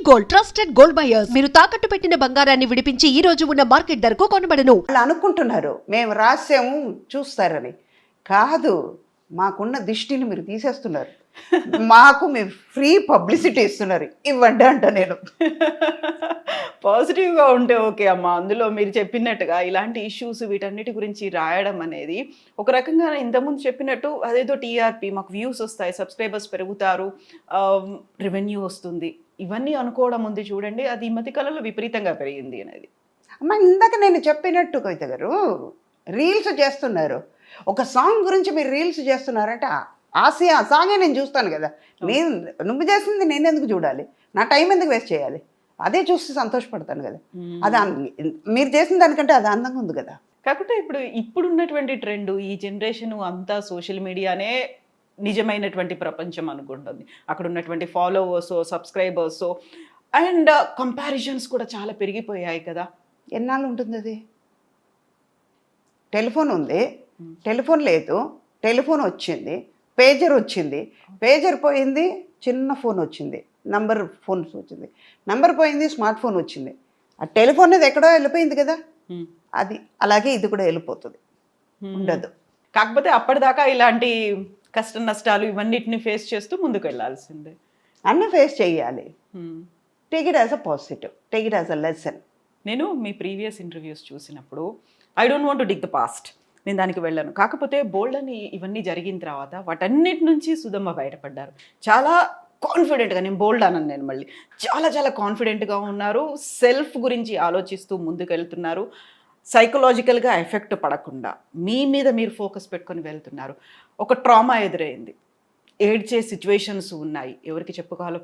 Gold trusted gold buyers మీరు తాకట్టు పెట్టిన బంగారాన్ని విడిపించి ఈ రోజు ఉన్న మార్కెట్ ధరకు కొనబడను. వాళ్ళు అనుకుంటున్నారు మేము రాసాము చూస్తారని. కాదు, మాకున్న దిష్టిని మీరు తీసేస్తున్నారు. మాకు మీరు ఫ్రీ పబ్లిసిటీ ఇస్తున్నారు. ఇవ్వండి అంట నేను. పాజిటివ్గా ఉంటే ఓకే అమ్మ. అందులో మీరు చెప్పినట్టుగా ఇలాంటి ఇష్యూస్ వీటన్నిటి గురించి రాయడం అనేది ఒక రకంగా ఇంతకుముందు చెప్పినట్టు అదేదో టీఆర్పీ, మాకు వ్యూస్ వస్తాయి, సబ్స్క్రైబర్స్ పెరుగుతారు, రెవెన్యూ వస్తుంది, ఇవన్నీ అనుకోవడం ఉంది చూడండి. అది ఈ మధ్య కాలంలో విపరీతంగా పెరిగింది అనేది. అమ్మ, ఇందాక నేను చెప్పినట్టు కవిత గారు రీల్స్ చేస్తున్నారు. ఒక సాంగ్ గురించి మీరు రీల్స్ చేస్తున్నారంటే ఆ సాంగే నేను చూస్తాను కదా. నువ్వు చేసింది నేను ఎందుకు చూడాలి? నా టైం ఎందుకు వేస్ట్ చేయాలి? అదే చూసి సంతోషపడతాను కదా. అది మీరు చేసిన దానికంటే అది అందంగా ఉంది కదా. కాకపోతే ఇప్పుడున్నటువంటి ట్రెండ్, ఈ జనరేషన్ అంతా సోషల్ మీడియానే నిజమైనటువంటి ప్రపంచం అనుకుంటుంది. అక్కడ ఉన్నటువంటి ఫాలోవర్స్, సబ్స్క్రైబర్స్ అండ్ కంపారిజన్స్ కూడా చాలా పెరిగిపోయాయి కదా. ఎన్నాళ్ళు ఉంటుంది అది? టెలిఫోన్ ఉంది, టెలిఫోన్ లేదు, టెలిఫోన్ వచ్చింది, పేజర్ వచ్చింది, పేజర్ పోయింది, చిన్న ఫోన్ వచ్చింది, నంబర్ ఫోన్స్ వచ్చింది, నంబర్ పోయింది, స్మార్ట్ ఫోన్ వచ్చింది. ఆ టెలిఫోన్ అనేది ఎక్కడో వెళ్ళిపోయింది కదా. అది అలాగే ఇది కూడా వెళ్ళిపోతుంది, ఉండదు. కాకపోతే అప్పటిదాకా ఇలాంటి కష్ట నష్టాలు ఇవన్నిటిని ఫేస్ చేస్తూ ముందుకు వెళ్ళాల్సిందే. అన్నీ ఫేస్ చేయాలి. Take it as a positive, take it as a lesson. నేను మీ ప్రీవియస్ ఇంటర్వ్యూస్ చూసినప్పుడు I don't want to dig the past, నేను దానికి వెళ్ళాను. కాకపోతే బోల్డ్ అని ఇవన్నీ జరిగిన తర్వాత వాటన్నిటి నుంచి సుధమ్మ బయటపడ్డారు. చాలా కాన్ఫిడెంట్గా, నేను బోల్డ్ అన్నాను, నేను మళ్ళీ చాలా చాలా కాన్ఫిడెంట్గా ఉన్నారు. సెల్ఫ్ గురించి ఆలోచిస్తూ ముందుకు వెళ్తున్నారు. సైకలాజికల్గా ఎఫెక్ట్ పడకుండా మీ మీద మీరు ఫోకస్ పెట్టుకొని వెళ్తున్నారు. ఒక ట్రామా ఎదురైంది, ఏడ్చే సిచ్యువేషన్స్ ఉన్నాయి, ఎవరికి చెప్పుకోవాలో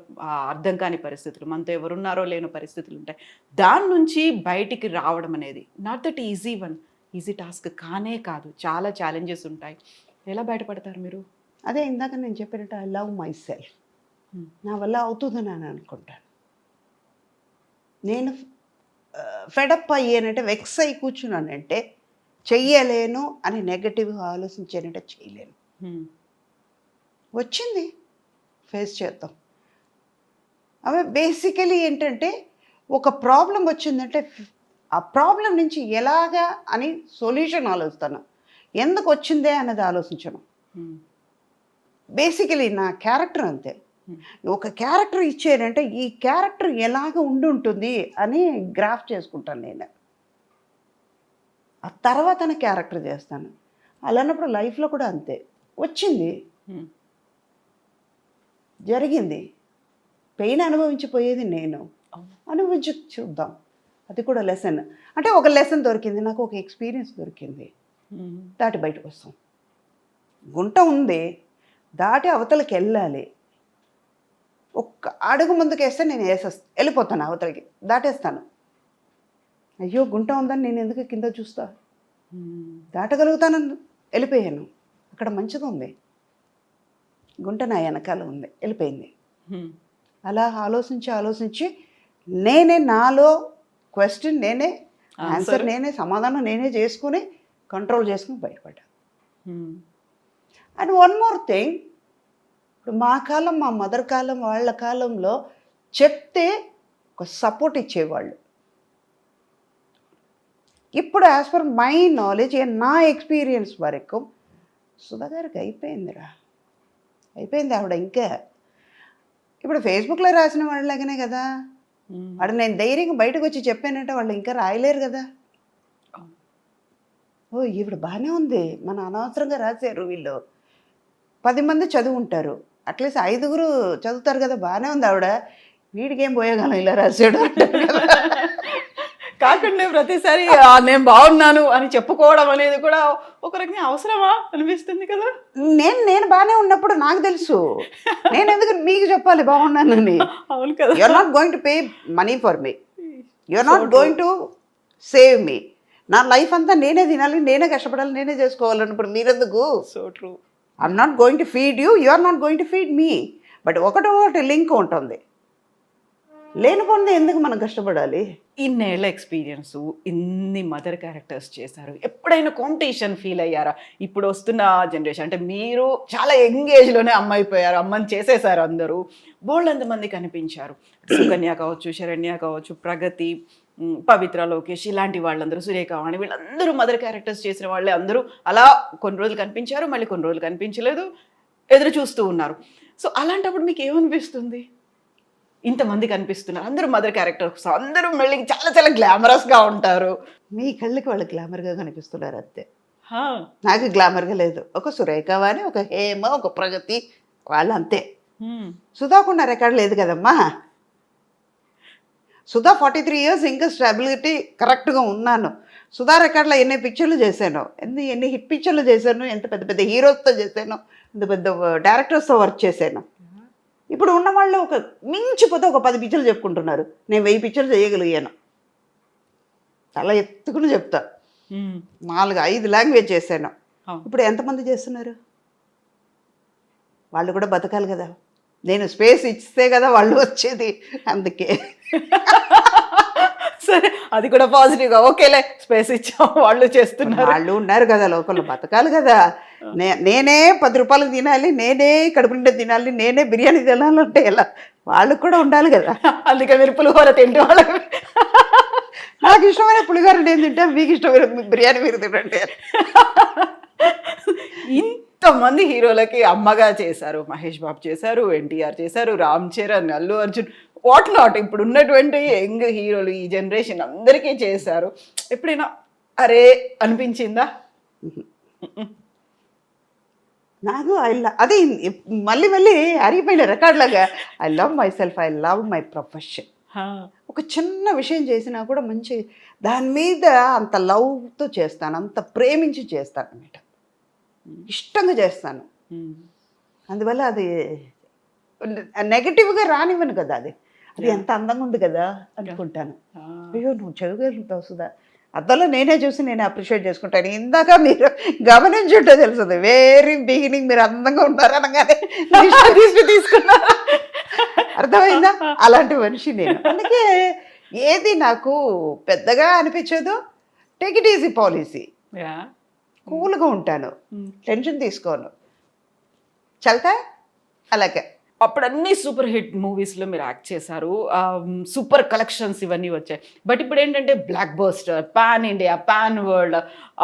అర్థం కాని పరిస్థితులు, మనతో ఎవరున్నారో లేని పరిస్థితులు ఉంటాయి. దాని నుంచి బయటికి రావడం అనేది నాట్ దట్ ఈజీ టాస్క్ కానే కాదు. చాలా ఛాలెంజెస్ ఉంటాయి. ఎలా బయటపడతారు మీరు? అదే ఇందాక నేను చెప్పినట్టు ఐ లవ్ మై సెల్ఫ్. నా వల్ల అవుతుందని నేను అనుకుంటాను. నేను ఫెడప్ అయ్యానంటే, వెక్స్ అయి కూర్చున్నానంటే చెయ్యలేను అని నెగటివ్గా ఆలోచించానంటే చేయలేను. వచ్చింది, ఫేస్ చేద్దాం. అవి బేసికలీ ఏంటంటే, ఒక ప్రాబ్లం వచ్చిందంటే ఆ ప్రాబ్లం నుంచి ఎలాగా అని సొల్యూషన్ ఆలోచిస్తాను, ఎందుకు వచ్చిందే అన్నది ఆలోచించను. బేసికలీ నా క్యారెక్టర్ అంతే. ఒక క్యారెక్టర్ ఇచ్చారంటే ఈ క్యారెక్టర్ ఎలాగ ఉంటుంది అని గ్రాఫ్ చేసుకుంటాను నేను. ఆ తర్వాత క్యారెక్టర్ చేస్తాను. అలాన్నప్పుడు లైఫ్లో కూడా అంతే. వచ్చింది, జరిగింది, పెయిన్ అనుభవించిపోయేది నేను, అనుభవించి చూద్దాం. అది కూడా లెసన్. అంటే ఒక లెసన్ దొరికింది నాకు, ఒక ఎక్స్పీరియన్స్ దొరికింది, దాటి బయటకు వస్తాం. గుంట ఉంది, దాటి అవతలకి వెళ్ళాలి. ఒక్క అడుగు ముందుకు వేస్తే నేను వెళ్ళిపోతాను అవతలకి, దాటేస్తాను. అయ్యో గుంట ఉందని నేను ఎందుకు కింద చూస్తా, దాటగలుగుతానని వెళ్ళిపోయాను. అక్కడ మంచిగా ఉంది, గుంట నా వెనకాల ఉంది, వెళ్ళిపోయింది. అలా ఆలోచించి నేనే నాలో క్వశ్చన్ నేనే, ఆన్సర్ నేనే, సమాధానం నేనే చేసుకుని కంట్రోల్ చేసుకుని బయటపడ్డాను. అండ్ వన్ మోర్ థింగ్, ఇప్పుడు మా కాలం, మా మదర్ కాలం, వాళ్ళ కాలంలో చెప్తే ఒక సపోర్ట్ ఇచ్చేవాళ్ళు. ఇప్పుడు యాజ్ పర్ మై నాలెడ్జ్, నా ఎక్స్పీరియన్స్ వరకు సుధా గారికి అయిపోయిందిరా, అయిపోయింది. ఆవిడ ఇంకా ఇప్పుడు ఫేస్బుక్లో రాసిన వాళ్ళలాగానే కదా. వాడు నేను ధైర్యంగా బయటకు వచ్చి చెప్పానంటే వాళ్ళు ఇంకా రాయలేరు కదా. ఓ ఇప్పుడు బాగానే ఉంది, మన అనవసరంగా రాశారు వీళ్ళు. 10 మంది చదువుంటారు, అట్లీస్ట్ 5గురు చదువుతారు కదా, బాగానే ఉంది ఆవిడ, వీడికేం పోయేగాలం ఇలా రాశాడు కాకుండా ప్రతిసారి నేను బాగున్నాను అని చెప్పుకోవడం అనేది కూడా ఒక రకంగా అవసరమా అనిపిస్తుంది కదా. నేను బాగానే ఉన్నప్పుడు నాకు తెలుసు, నేను ఎందుకు మీకు చెప్పాలి బాగున్నానని? అవును కదా. You're not going to pay money for me, you're not going to save me. నా లైఫ్ అంతా నేనే తినాలి, నేనే కష్టపడాలి, నేనే చేసుకోవాలన్నప్పుడు మీరెందుకు? So true. I'm not going to feed you, you are not going to feed me. But ఒకటి లింక్ ఉంటుంది. లేనిపోయింది ఎందుకు మనం కష్టపడాలి? ఇన్నేళ్ల ఎక్స్పీరియన్స్, ఇన్ని మదర్ క్యారెక్టర్స్ చేశారు, ఎప్పుడైనా కాంపిటీషన్ ఫీల్ అయ్యారా? ఇప్పుడు వస్తున్న జనరేషన్ అంటే మీరు చాలా యంగ్ ఏజ్లోనే అమ్మ అయిపోయారు, అమ్మని చేసేసారు అందరూ, బోల్డ్ ఎంతమంది కనిపించారు. సుకన్య కావచ్చు, శరణ్య కావచ్చు, ప్రగతి, పవిత్ర, లోకేష్, ఇలాంటి వాళ్ళందరూ, సురేఖ వాణి, వీళ్ళందరూ మదర్ క్యారెక్టర్స్ చేసిన వాళ్ళే అందరూ అలా కొన్ని రోజులు కనిపించారు, మళ్ళీ కొన్ని రోజులు కనిపించలేదు, ఎదురు చూస్తూ ఉన్నారు. సో అలాంటప్పుడు మీకు ఏమనిపిస్తుంది? ఇంతమంది కనిపిస్తున్నారు, అందరూ మదర్ క్యారెక్టర్స్, అందరూ మళ్ళీ చాలా చాలా గ్లామరస్గా ఉంటారు. మీ కళ్ళకి వాళ్ళు గ్లామర్గా కనిపిస్తున్నారు అంతే. హా. నాకు గ్లామర్గా లేదు. ఒక సురేఖ వాణి, ఒక హేమ, ఒక ప్రగతి, వాళ్ళు అంతే. సుధాకున్న రికార్డు లేదు కదమ్మా. సుధా 43 years ఇంకా స్టెబిలిటీ కరెక్ట్గా ఉన్నాను. సుధా రికార్డులో ఎన్ని పిక్చర్లు చేశాను, ఎన్ని హిట్ పిక్చర్లు చేశాను, ఎంత పెద్ద పెద్ద హీరోస్తో చేశాను, పెద్ద పెద్ద డైరెక్టర్స్తో వర్క్ చేశాను. ఇప్పుడు ఉన్న వాళ్ళు ఒక మించిపోతే ఒక 10 పిక్చర్లు చెప్పుకుంటున్నారు. నేను 1000 పిక్చర్లు చేయగలిగాను. చాలా ఎత్తుకుని చెప్తా. 4-5 లాంగ్వేజ్ చేశాను. ఇప్పుడు ఎంతమంది చేస్తున్నారు? వాళ్ళు కూడా బతకాలి కదా. నేను స్పేస్ ఇస్తే కదా వాళ్ళు వచ్చేది. అందుకే సరే, అది కూడా పాజిటివ్గా ఓకేలే, స్పేస్ ఇచ్చాం, వాళ్ళు చేస్తున్నారు, వాళ్ళు ఉన్నారు కదా లోకల్లో, బతకాలి కదా. నేనే 10 రూపాయలకు తినాలి, నేనే కడుపు నిండా తినాలి, నేనే బిర్యానీ తినాలంటే ఎలా? వాళ్ళకు కూడా ఉండాలి కదా. అందుకే మీరు పులిహోర తింటే వాళ్ళకి నాకు ఇష్టమైన పులిహోర నేను తింటా, మీకు ఇష్టమైన బిర్యానీ మీరు తినండి. ఇంతమంది హీరోలకి అమ్మగా చేశారు. మహేష్ బాబు చేశారు, ఎన్టీఆర్ చేశారు, రామ్ చరణ్, అల్లు అర్జున్, వాట్ నాట్, ఇప్పుడు ఉన్నటువంటి యంగ్ హీరోలు ఈ జనరేషన్ అందరికీ చేశారు. ఎప్పుడైనా అరే అనిపించిందా? నాకు అది మళ్ళీ మళ్ళీ అరిగిపోయిన రికార్డులాగా I love myself, I love my profession. ఒక చిన్న విషయం చేసినా కూడా మంచి దాని మీద అంత లవ్తో చేస్తాను, అంత ప్రేమించి చేస్తాను అన్నమాట. ఇష్టంగా చేస్తాను. అందువల్ల అది నెగటివ్గా రానివ్వను కదా. అది ఎంత అందంగా ఉంది కదా అనుకుంటాను. అయ్యో నువ్వు చదువుగలుగుతావు సుధా, అద్దంలో నేనే చూసి నేను అప్రిషియేట్ చేసుకుంటాను. ఇందాక మీరు గమనించుంటే తెలుస్తుంది, వెరీ బిగినింగ్ మీరు అందంగా ఉంటారు అనగానే తీసుకున్నారు. అర్థమైందా? అలాంటి మనిషి నేను. అందుకే ఏది నాకు పెద్దగా అనిపించదు. Take it easy policy. కూల్గా ఉంటాను, టెన్షన్ తీసుకోను, చల్తా అలాగే. అప్పుడు అన్ని సూపర్ హిట్ మూవీస్లో మీరు యాక్ట్ చేశారు, సూపర్ కలెక్షన్స్ ఇవన్నీ వచ్చాయి. బట్ ఇప్పుడు ఏంటంటే block buster, pan India, pan world,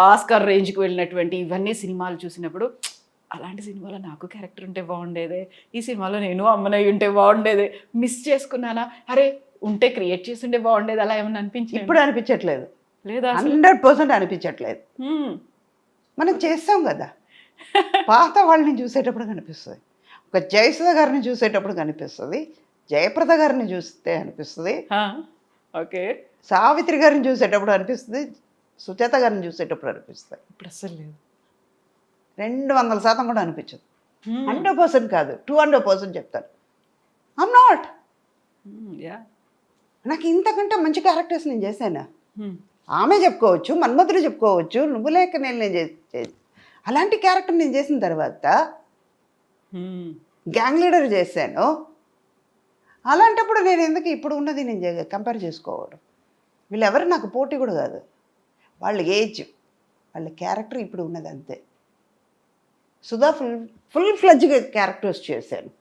Oscar రేంజ్కి వెళ్ళినటువంటి ఇవన్నీ సినిమాలు చూసినప్పుడు అలాంటి సినిమాలో నాకు క్యారెక్టర్ ఉంటే బాగుండేదే, ఈ సినిమాలో నేను అమ్మనై ఉంటే బాగుండేదే, మిస్ చేసుకున్నానా, అరే ఉంటే క్రియేట్ చేసి ఉంటే బాగుండేది, అలా ఏమన్నా అనిపించింది? ఇప్పుడు అనిపించట్లేదు, లేదా 100% అనిపించట్లేదు. మనం చేస్తాం కదా. పాత వాళ్ళని చూసేటప్పుడు కనిపిస్తుంది, ఒక జయసుధ గారిని చూసేటప్పుడు కనిపిస్తుంది, జయప్రద గారిని చూస్తే అనిపిస్తుంది, ఓకే, సావిత్రి గారిని చూసేటప్పుడు అనిపిస్తుంది, సుచేత గారిని చూసేటప్పుడు అనిపిస్తుంది. ఇప్పుడు అసలు లేదు, 200% కూడా అనిపించదు. 100% కాదు, 200% చెప్తాను. I'm not. నాకు ఇంతకంటే మంచి క్యారెక్టర్స్ నేను చేశాను. ఆమె చెప్పుకోవచ్చు, మన్మధుడు చెప్పుకోవచ్చు, నువ్వు లేక నేను అలాంటి క్యారెక్టర్ నేను చేసిన తర్వాత గ్యాంగ్ లీడర్ చేశాను. అలాంటప్పుడు నేను ఎందుకు ఇప్పుడు ఉన్నది నేను కంపేర్ చేసుకోవడం? వీళ్ళెవరు నాకు పోటీ కూడా కాదు. వాళ్ళ ఏజ్, వాళ్ళ క్యారెక్టర్ ఇప్పుడు ఉన్నది అంతే. సుధా ఫుల్ ఫ్లెడ్జ్గా క్యారెక్టర్స్ చేశాను.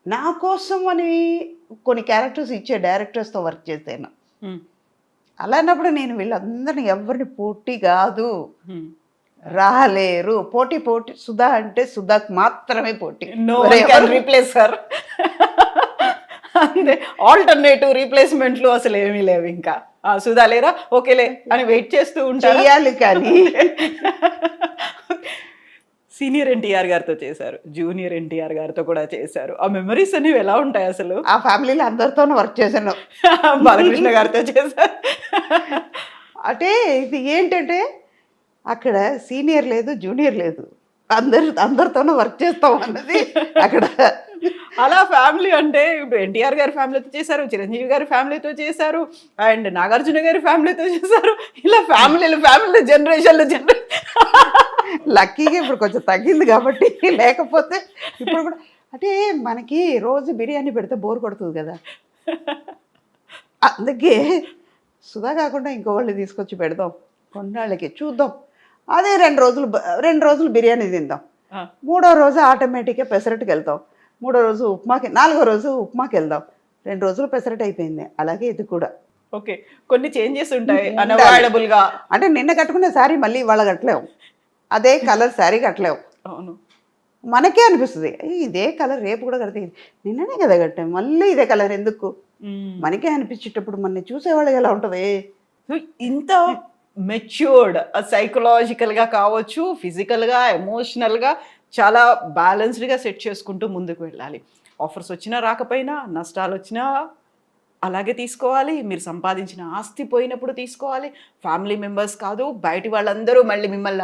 నా కోసం అని కొన్ని క్యారెక్టర్స్ ఇచ్చే డైరెక్టర్స్తో వర్క్ చేశాను. అలాంటప్పుడు నేను వీళ్ళందరినీ ఎవరిని పోటీ కాదు, రాలేరు. పోటీ సుధా అంటే సుధాకు మాత్రమే పోటీ, రీప్లేస్ సార్. అంతే, ఆల్టర్నేటివ్ రీప్లేస్మెంట్లు అసలు ఏమీ లేవు. ఇంకా సుధా లేరా, ఓకేలే అని వెయిట్ చేస్తూ ఉంటారు. కానీ సీనియర్ ఎన్టీఆర్ గారితో చేశారు, జూనియర్ ఎన్టీఆర్ గారితో కూడా చేశారు. ఆ మెమరీస్ అనేవి ఎలా ఉంటాయి అసలు? ఆ ఫ్యామిలీలో అందరితోనూ వర్క్ చేశాను. బాలకృష్ణ గారితో చేశారు. అంటే ఇది ఏంటంటే అక్కడ సీనియర్ లేదు, జూనియర్ లేదు, అందరితోనూ వర్క్ చేస్తాం అన్నది అక్కడ. అలా ఫ్యామిలీ అంటే ఇప్పుడు ఎన్టీఆర్ గారి ఫ్యామిలీతో చేశారు, చిరంజీవి గారి ఫ్యామిలీతో చేశారు, అండ్ నాగార్జున గారి ఫ్యామిలీతో చేశారు. ఇలా ఫ్యామిలీ జనరేషన్ లక్కీగా ఇప్పుడు కొంచెం తగ్గింది కాబట్టి, లేకపోతే ఇప్పుడు కూడా అంటే మనకి రోజు బిర్యానీ పెడితే బోర్ కొడుతుంది కదా, అందుకే సుధా కాకుండా ఇంకో వాళ్ళు తీసుకొచ్చి పెడదాం కొన్నాళ్ళకి చూద్దాం. అదే 2 రోజులు బిర్యానీ తిందాం, ఆ. 3వ రోజు ఆటోమేటిక్గా పెసరట్టుకి వెళ్తాం, 3వ రోజు ఉప్మాకి, 4వ రోజు ఉప్మాకి వెళ్దాం. 2 రోజులు పెసరట్టు అయిపోయింది. అలాగే ఇది కూడా. ఓకే, కొన్ని చేంజెస్ ఉంటాయి అన్అవాయిడబుల్ గా. అంటే నిన్న కట్టుకునే శారీ మళ్ళీ ఇవాళ కట్టలేము, అదే కలర్ శారీ కట్టలేము. అవును. మనకే అనిపిస్తుంది ఇదే కలర్ రేపు కూడా కడితే నిన్ననే కదా కట్టాం, మళ్ళీ ఇదే కలర్ ఎందుకు, మనకే అనిపించేటప్పుడు మన చూసేవాళ్ళకి ఎలా ఉంటుంది. సో ఇంత మెచ్యూర్డ్ సైకలాజికల్గా కావచ్చు, ఫిజికల్గా, ఎమోషనల్గా చాలా బ్యాలెన్స్డ్గా సెట్ చేసుకుంటూ ముందుకు వెళ్ళాలి. ఆఫర్స్ వచ్చినా రాకపోయినా, నష్టాలు వచ్చినా అలాగే తీసుకోవాలి. మీరు సంపాదించిన ఆస్తి పోయినప్పుడు తీసుకోవాలి. ఫ్యామిలీ మెంబర్స్ కాదు, బయటి వాళ్ళందరూ మళ్ళీ మిమ్మల్ని